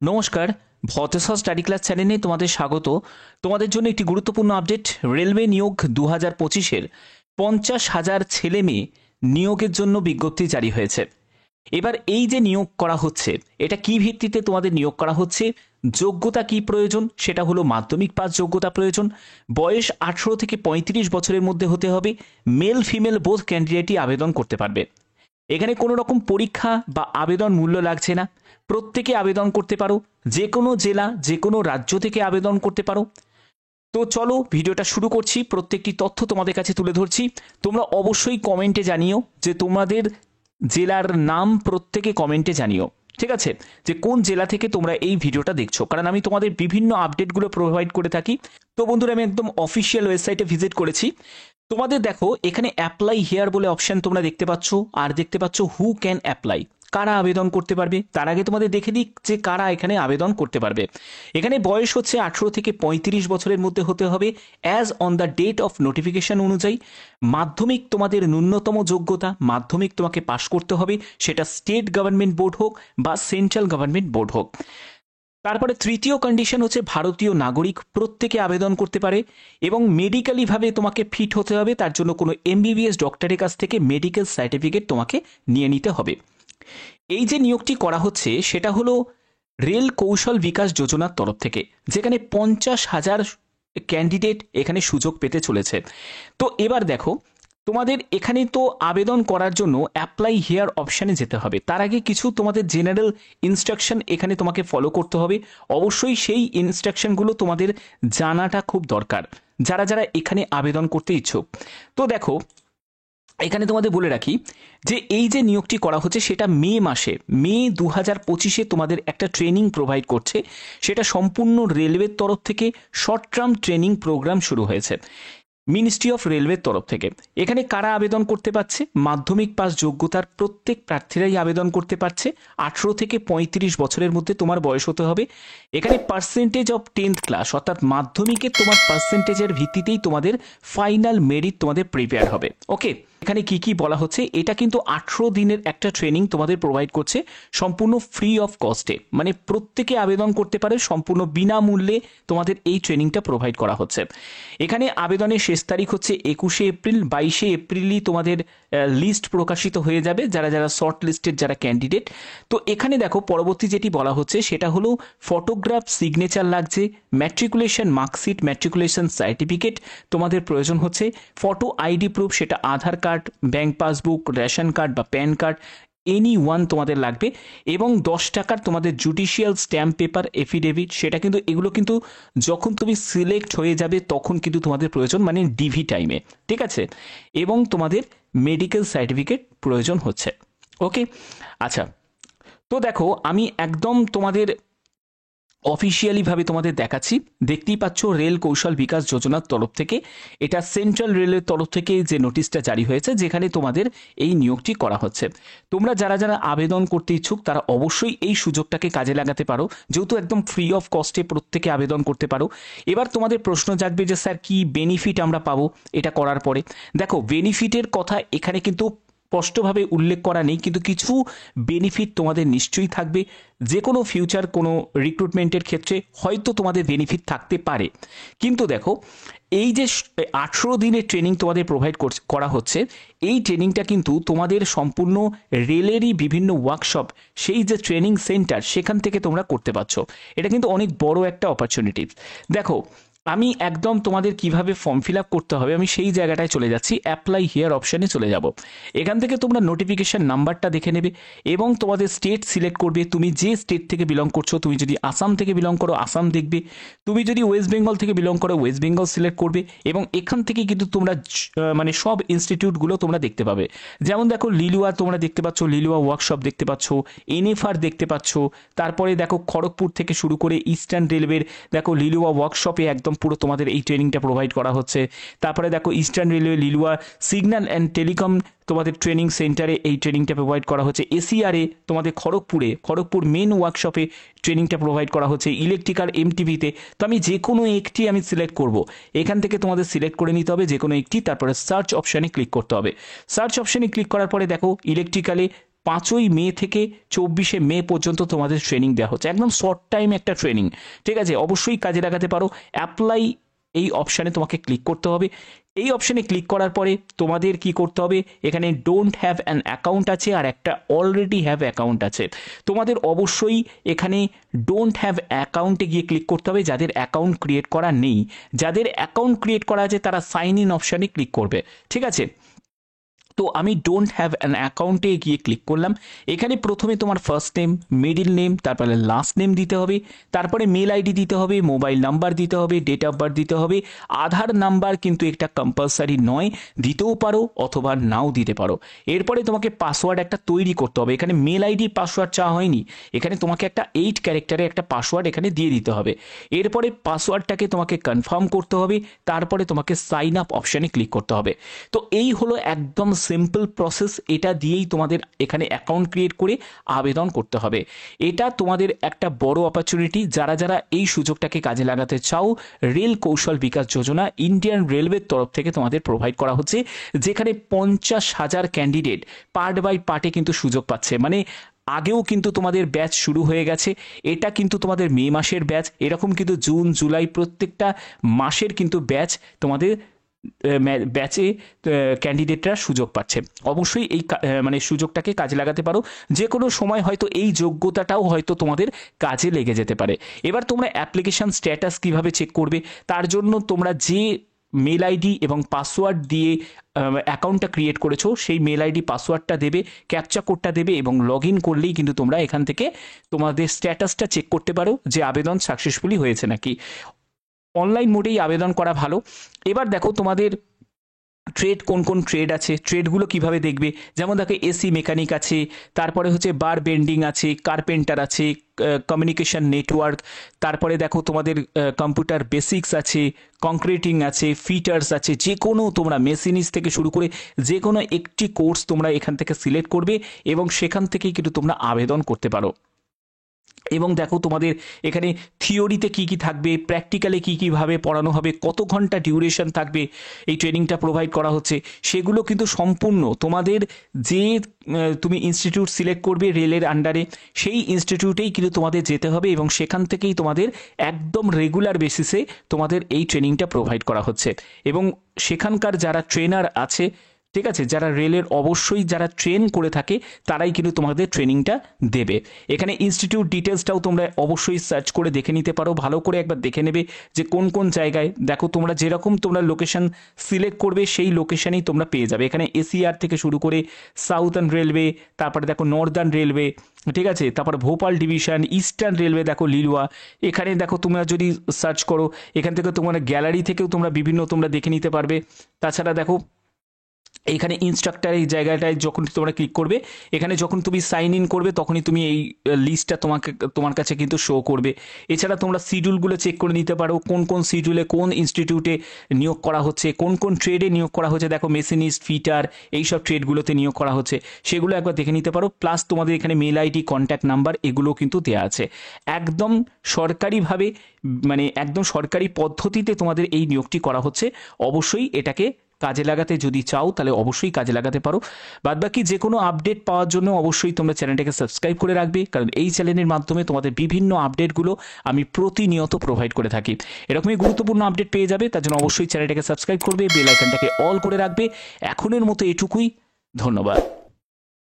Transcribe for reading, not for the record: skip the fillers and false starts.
নমস্কার, ভতেশ্বর study class চ্যানেলে তোমাদের স্বাগত। তোমাদের জন্য একটি গুরুত্বপূর্ণ আপডেট। রেলওয়ে নিয়োগ 2025-এর 50,000 ছেলে মেয়ে নিয়োগের জন্য বিজ্ঞপ্তি জারি হয়েছে। এবার এই যে নিয়োগ করা হচ্ছে, এটা কি ভিত্তিতে তোমাদের নিয়োগ করা হচ্ছে, যোগ্যতা কি প্রয়োজন, সেটা হলো মাধ্যমিক পাস যোগ্যতা প্রয়োজন। বয়স 18 থেকে 35 বছরের মধ্যে হতে হবে। মেল ফিমেল বোথ ক্যান্ডিডেটই আবেদন করতে পারবে। এখানে কোনো রকম পরীক্ষা বা আবেদন মূল্য লাগছে না, প্রত্যেকে আবেদন করতে পারো। যে কোনো জেলা, যে কোনো রাজ্য থেকে আবেদন করতে পারো। তো চলো ভিডিওটা শুরু করছি। প্রত্যেকটি তথ্য তোমাদের কাছে তুলে ধরছি। তোমরা অবশ্যই কমেন্টে জানিও যে তোমাদের জেলার নাম, প্রত্যেকে কমেন্টে জানিও, ঠিক আছে, যে কোন জেলা থেকে তোমরা এই ভিডিওটা দেখছো, কারণ আমি তোমাদের বিভিন্ন আপডেটগুলো প্রোভাইড করে থাকি। তো বন্ধুরা, আমি একদম অফিসিয়াল ওয়েবসাইটে ভিজিট করেছি। তোমাদের দেখো এখানে অ্যাপ্লাই হিয়ার বলে অপশন তোমরা দেখতে পাচ্ছ, আর দেখতে পাচ্ছ হু ক্যান অ্যাপ্লাই, কারা আবেদন করতে পারবে। তার আগে তোমাদের দেখে দিক যে কারা এখানে আবেদন করতে পারবে। এখানে বয়স হচ্ছে 18 থেকে 35 বছরের মধ্যে হতে হবে as on the date of notification অনুযায়ী। মাধ্যমিক তোমাদের ন্যূনতম যোগ্যতা, মাধ্যমিক তোমাকে পাশ করতে হবে, সেটা স্টেট গভর্নমেন্ট বোর্ড হোক বা সেন্ট্রাল গভর্নমেন্ট বোর্ড হোক। তারপরে তৃতীয় কন্ডিশন হচ্ছে ভারতীয় নাগরিক প্রত্যেকে আবেদন করতে পারে, এবং মেডিকেলিভাবে তোমাকে ফিট হতে হবে। তার জন্য কোনো এমবিবিএস ডক্টরের কাছ থেকে মেডিকেল সার্টিফিকেট তোমাকে নিয়ে নিতে হবে। এই যে নিয়োগটি করা হচ্ছে সেটা হলো রেল কৌশল বিকাশ যোজনার তরফ থেকে, যেখানে 50,000 ক্যান্ডিডেট এখানে সুযোগ পেতে চলেছে। তো এবার দেখো, তোমাদের এখানে তো আবেদন করার জন্য অ্যাপ্লাই হিয়ার অপশানে যেতে হবে। তার আগে কিছু তোমাদের জেনারেল ইনস্ট্রাকশন এখানে তোমাকে ফলো করতে হবে। অবশ্যই সেই ইনস্ট্রাকশনগুলো তোমাদের জানাটা খুব দরকার, যারা যারা এখানে আবেদন করতে ইচ্ছুক। তো দেখো, এখানে তোমাদের বলে রাখি যে এই যে নিয়োগটি করা হচ্ছে সেটা মে 2025-এ তোমাদের একটা ট্রেনিং প্রোভাইড করছে। সেটা সম্পূর্ণ রেলওয়ের তরফ থেকে শর্ট টার্ম ট্রেনিং প্রোগ্রাম শুরু হয়েছে মিনিস্ট্রি অফ রেলওয়ের তরফ থেকে। এখানে কারা আবেদন করতে পারছে? মাধ্যমিক পাস যোগ্যতার প্রত্যেক প্রার্থীরাই আবেদন করতে পারছে। 18 থেকে 35 বছরের মধ্যে তোমার বয়স হতে হবে। এখানে পার্সেন্টেজ অফ 10th ক্লাস, অর্থাৎ মাধ্যমিকে তোমার পার্সেন্টেজের ভিত্তিতেই তোমাদের ফাইনাল মেরিট তোমাদের প্রিপেয়ার হবে। ওকে, এখানে কি কি বলা হচ্ছে, এটা কিন্তু 18 দিনের একটা ট্রেনিং তোমাদের প্রোভাইড করছে সম্পূর্ণ ফ্রি অফ কস্টে, মানে প্রত্যেকে আবেদন করতে পারে, সম্পূর্ণ বিনামূল্যে তোমাদের এই ট্রেনিংটা প্রোভাইড করা হচ্ছে। এখানে আবেদনের শেষ তারিখ হচ্ছে 21শে এপ্রিল। 22শে এপ্রিলই তোমাদের লিস্ট প্রকাশিত হয়ে যাবে, যারা যারা শর্ট লিস্টেড যারা ক্যান্ডিডেট। তো এখানে দেখো পরবর্তী যেটি বলা হচ্ছে সেটা হলো ফটোগ্রাফ, সিগনেচার লাগছে, ম্যাট্রিকুলেশন মার্কশিট, ম্যাট্রিকুলেশন সার্টিফিকেট তোমাদের প্রয়োজন হচ্ছে, ফটো আইডি প্রুফ, সেটা Aadhaar card, bank passbook, ration card বা প্যান কার্ড, এনি ওয়ান তোমাদের লাগবে, এবং 10 টাকার তোমাদের জুডিশিয়াল স্ট্যাম্প পেপার, এফিডেভিট। সেটা কিন্তু এগুলো কিন্তু যখন তুমি সিলেক্ট হয়ে যাবে তখন কিন্তু তোমাদের প্রয়োজন, মানে ডিভি টাইমে, ঠিক আছে। এবং তোমাদের মেডিকেল সার্টিফিকেট প্রয়োজন হচ্ছে। ওকে, আচ্ছা। তো দেখো, আমি একদম তোমাদের অফিসিয়ালিভাবে তোমাদের দেখাচ্ছি। দেখতেই পাচ্ছ রেল কৌশল বিকাশ যোজনার তরফ থেকে, এটা সেন্ট্রাল রেলের তরফ থেকে যে নোটিশটা জারি হয়েছে, যেখানে তোমাদের এই নিয়োগটি করা হচ্ছে। তোমরা যারা যারা আবেদন করতে ইচ্ছুক তারা অবশ্যই এই সুযোগটাকে কাজে লাগাতে পারো, যেহেতু একদম ফ্রি অফ কস্টে প্রত্যেকে আবেদন করতে পারো। এবার তোমাদের প্রশ্ন জাগবে যে স্যার কি বেনিফিট আমরা পাবো এটা করার পরে। দেখো, বেনিফিটের কথা এখানে কিন্তু স্পষ্টভাবে উল্লেখ করা নেই, কিন্তু কিছু বেনিফিট তোমাদের নিশ্চয়ই থাকবে। যে কোনো ফিউচার কোনো রিক্রুটমেন্টের ক্ষেত্রে হয়তো তোমাদের বেনিফিট থাকতে পারে। কিন্তু দেখো, এই যে 18 দিনের ট্রেনিং তোমাদের প্রোভাইড করা হচ্ছে, এই ট্রেনিংটা কিন্তু তোমাদের সম্পূর্ণ রেলেরই বিভিন্ন ওয়ার্কশপ, সেই যে ট্রেনিং সেন্টার, সেখান থেকে তোমরা করতে পারছো। এটা কিন্তু অনেক বড় একটা অপরচুনিটি। দেখো, আমি একদম তোমাদের কিভাবে ফর্ম ফিল আপ করতে হবে আমি সেই জায়গাটায় চলে যাচ্ছি। অ্যাপ্লাই হিয়ার অপশানে চলে যাব। এখান থেকে তোমরা নোটিফিকেশন নাম্বারটা দেখে নেবে এবং তোমাদের স্টেট সিলেক্ট করবে। তুমি যে স্টেট থেকে বিলং করছো, তুমি যদি আসাম থেকে বিলং করো আসাম দেখবে, তুমি যদি ওয়েস্ট বেঙ্গল থেকে বিলং করো ওয়েস্ট বেঙ্গল সিলেক্ট করবে, এবং এখান থেকে কিন্তু তোমরা মানে সব ইনস্টিটিউটগুলো তোমরা দেখতে পাবে। যেমন দেখো, লিলুয়া তোমরা দেখতে পাচ্ছ, লিলুয়া ওয়ার্কশপ দেখতে পাচ্ছ, এনএফআর দেখতে পাচ্ছ। তারপরে দেখো খড়গপুর থেকে শুরু করে ইস্টার্ন রেলওয়ের দেখো লিলুয়া ওয়ার্কশপে একদম পুরো তোমাদের এই ট্রেনিংটা প্রোভাইড করা হচ্ছে। তারপরে দেখো eastern railway Liluah signal and telecom তোমাদের ট্রেনিং সেন্টারে এই ট্রেনিংটা প্রোভাইড করা হচ্ছে। এসিআরে তোমাদের খড়গপুর মেন ওয়ার্কশপে ট্রেনিংটা প্রোভাইড করা হচ্ছে। ইলেকট্রিক্যাল এমটিভিতে। তো আমি যে কোনো একটি আমি সিলেক্ট করব, এখান থেকে তোমাদের সিলেক্ট করে নিতে হবে যে কোনো একটি, তারপরে সার্চ অপশানে ক্লিক করতে হবে। সার্চ অপশানে ক্লিক করার পরে দেখো ইলেকট্রিক্যালে 5ই মে থেকে 24শে মে পর্যন্ত তোমাদের ট্রেনিং দেওয়া হচ্ছে, একদম শর্ট টাইম একটা ট্রেনিং। ঠিক আছে, অবশ্যই কাজে লাগাতে পারো। অ্যাপ্লাই এই অপশানে তোমাকে ক্লিক করতে হবে। এই অপশানে ক্লিক করার পরে তোমাদের কি করতে হবে, এখানে ডোন্ট হ্যাভ অ্যান অ্যাকাউন্ট আছে আর একটা অলরেডি হ্যাভ অ্যাকাউন্ট আছে। তোমাদের অবশ্যই এখানে ডোন্ট হ্যাভ অ্যাকাউন্টে গিয়ে ক্লিক করতে হবে যাদের অ্যাকাউন্ট ক্রিয়েট করা নেই। যাদের অ্যাকাউন্ট ক্রিয়েট করা আছে তারা সাইন ইন অপশানে ক্লিক করবে। ঠিক আছে, তো আমি ডোন্ট হ্যাভ অ্যান অ্যাকাউন্টে গিয়ে ক্লিক করলাম। এখানে প্রথমে তোমার ফার্স্ট নেম, মিডিল নেম, তারপরে লাস্ট নেম দিতে হবে, তারপরে মেল আইডি দিতে হবে, মোবাইল নাম্বার দিতে হবে, ডেট অফ বার্থ দিতে হবে। আধার নাম্বার কিন্তু একটা কম্পালসারি নয়, দিতেও পারো অথবা নাও দিতে পারো। এরপরে তোমাকে পাসওয়ার্ড একটা তৈরি করতে হবে। এখানে মেল আইডি পাসওয়ার্ড চাওয়া হয়নি, এখানে তোমাকে একটা 8 ক্যারেক্টারে একটা পাসওয়ার্ড এখানে দিয়ে দিতে হবে। এরপরে পাসওয়ার্ডটাকে তোমাকে কনফার্ম করতে হবে, তারপরে তোমাকে সাইন আপ অপশানে ক্লিক করতে হবে। তো এই হলো একদম সিম্পল প্রসেস। এটা দিয়েই তোমাদের এখানে অ্যাকাউন্ট ক্রিয়েট করে আবেদন করতে হবে। এটা তোমাদের একটা বড় অপরচুনিটি। যারা যারা এই সুযোগটাকে কাজে লাগাতে চাও, রেল কৌশল বিকাশ যোজনা ইন্ডিয়ান রেলওয়ের তরফ থেকে তোমাদের প্রোভাইড করা হচ্ছে, যেখানে 50,000 ক্যান্ডিডেট পার্ট বাই পার্টে কিন্তু সুযোগ পাচ্ছে। মানে আগেও কিন্তু তোমাদের ব্যাচ শুরু হয়ে গেছে, এটা কিন্তু তোমাদের মে মাসের ব্যাচ, এরকম কিন্তু জুন জুলাই প্রত্যেকটা মাসের কিন্তু ব্যাচ তোমাদের ব্যাচে ক্যান্ডিডেটরা সুযোগ পাচ্ছে। অবশ্যই এই মানে সুযোগটাকে কাজে লাগাতে পারো। যে কোনো সময় হয়তো এই যোগ্যতাটাও হয়তো তোমাদের কাজে লেগে যেতে পারে। এবার তোমরা অ্যাপ্লিকেশান স্ট্যাটাস কিভাবে চেক করবে, তার জন্য তোমরা যে মেল আইডি এবং পাসওয়ার্ড দিয়ে অ্যাকাউন্টটা ক্রিয়েট করেছো সেই মেল আইডি পাসওয়ার্ডটা দেবে, ক্যাপচা কোডটা দেবে এবং লগ ইন করলেই কিন্তু তোমরা এখান থেকে তোমাদের স্ট্যাটাসটা চেক করতে পারো যে আবেদন সাকসেসফুলি হয়েছে নাকি। অনলাইন মোডেই আবেদন করা ভালো। এবার দেখো তোমাদের ট্রেড কোন কোন ট্রেড আছে, ট্রেডগুলো কিভাবে দেখবে। যেমন দেখো এসি মেকানিক আছে, তারপরে হচ্ছে বার বেন্ডিং আছে, কার্পেন্টার আছে, কমিউনিকেশন নেটওয়ার্ক, তারপরে দেখো তোমাদের কম্পিউটার বেসিক্স আছে, কংক্রিটিং আছে, ফিটার্স আছে। যে কোনো তোমরা মেশিনিস্ট থেকে শুরু করে যে কোনো একটি কোর্স তোমরা এখান থেকে সিলেক্ট করবে এবং সেখান থেকেই কিন্তু তোমরা আবেদন করতে পারো। এবং দেখো তোমাদের এখানে থিওরিতে কি কি থাকবে, প্র্যাকটিক্যালে কি কীভাবে পড়ানো হবে, কত ঘন্টা ডিউরেশন থাকবে এই ট্রেনিংটা প্রোভাইড করা হচ্ছে, সেগুলো কিন্তু সম্পূর্ণ তোমাদের যে তুমি ইনস্টিটিউট সিলেক্ট করবে রেলের আন্ডারে, সেই ইনস্টিটিউটেই কিন্তু তোমাদের যেতে হবে এবং সেখান থেকেই তোমাদের একদম রেগুলার বেসিসে তোমাদের এই ট্রেনিংটা প্রোভাইড করা হচ্ছে। এবং সেখানকার যারা ট্রেনার আছে, ঠিক আছে, যারা রেলের অবশ্যই যারা ট্রেন করে থাকে তারাই কিন্তু তোমাদের ট্রেনিংটা দেবে। এখানে ইনস্টিটিউট ডিটেলসটাও তোমরা অবশ্যই সার্চ করে দেখে নিতে পারো, ভালো করে একবার দেখে নেবে যে কোন কোন জায়গায়। দেখো তোমরা যেরকম তোমরা লোকেশন সিলেক্ট করবে সেই লোকেশনেই তোমরা পেয়ে যাবে। এখানে এসিআর থেকে শুরু করে সাউথার্ন রেলওয়ে, তারপরে দেখো নর্দার্ন রেলওয়ে, ঠিক আছে, তারপরে ভোপাল ডিভিশন, ইস্টার্ন রেলওয়ে দেখো লিলুয়া। এখানে দেখো তোমরা যদি সার্চ করো এখান থেকে তোমরা গ্যালারি থেকেও তোমরা বিভিন্ন তোমরা দেখে নিতে পারবে। তাছাড়া দেখো এখানে ইনস্ট্রাক্টর এই জায়গাটায় যখন তোমরা ক্লিক করবে, এখানে যখন তুমি সাইন ইন করবে তখনই তুমি এই লিস্টটা তোমার কাছে কিন্তু শো করবে। এছাড়া তোমরা শিডিউলগুলো চেক করে নিতে পারো, কোন কোন শিডিউলে কোন ইনস্টিটিউটে নিয়োগ করা হচ্ছে, কোন কোন ট্রেডে নিয়োগ করা হচ্ছে। দেখো মেশিনিস্ট, ফিটার, এইসব ট্রেডগুলোতে নিয়োগ করা হচ্ছে, সেগুলো একবার দেখে নিতে পারো। প্লাস তোমাদের এখানে মেল আইডি, কন্ট্যাক্ট নাম্বার এগুলো কিন্তু দেওয়া আছে। একদম সরকারিভাবে, মানে একদম সরকারি পদ্ধতিতে তোমাদের এই নিয়োগটি করা হচ্ছে। অবশ্যই এটাকে কাজে লাগাতে যদি চাও তাহলে অবশ্যই কাজে লাগাতে পারো। বাদবাকি যে কোনো আপডেট পাওয়ার জন্য অবশ্যই তোমরা চ্যানেলটাকে সাবস্ক্রাইব করে রাখবে, কারণ এই চ্যানেলের মাধ্যমে তোমাদের বিভিন্ন আপডেটগুলো আমি প্রতিনিয়ত প্রোভাইড করে থাকি। এরকমই গুরুত্বপূর্ণ আপডেট পেয়ে যাবে, তার জন্য অবশ্যই চ্যানেলটাকে সাবস্ক্রাইব করবে, বেল আইকনটাকে অল করে রাখবে। এখনের মতো এটুকুই, ধন্যবাদ।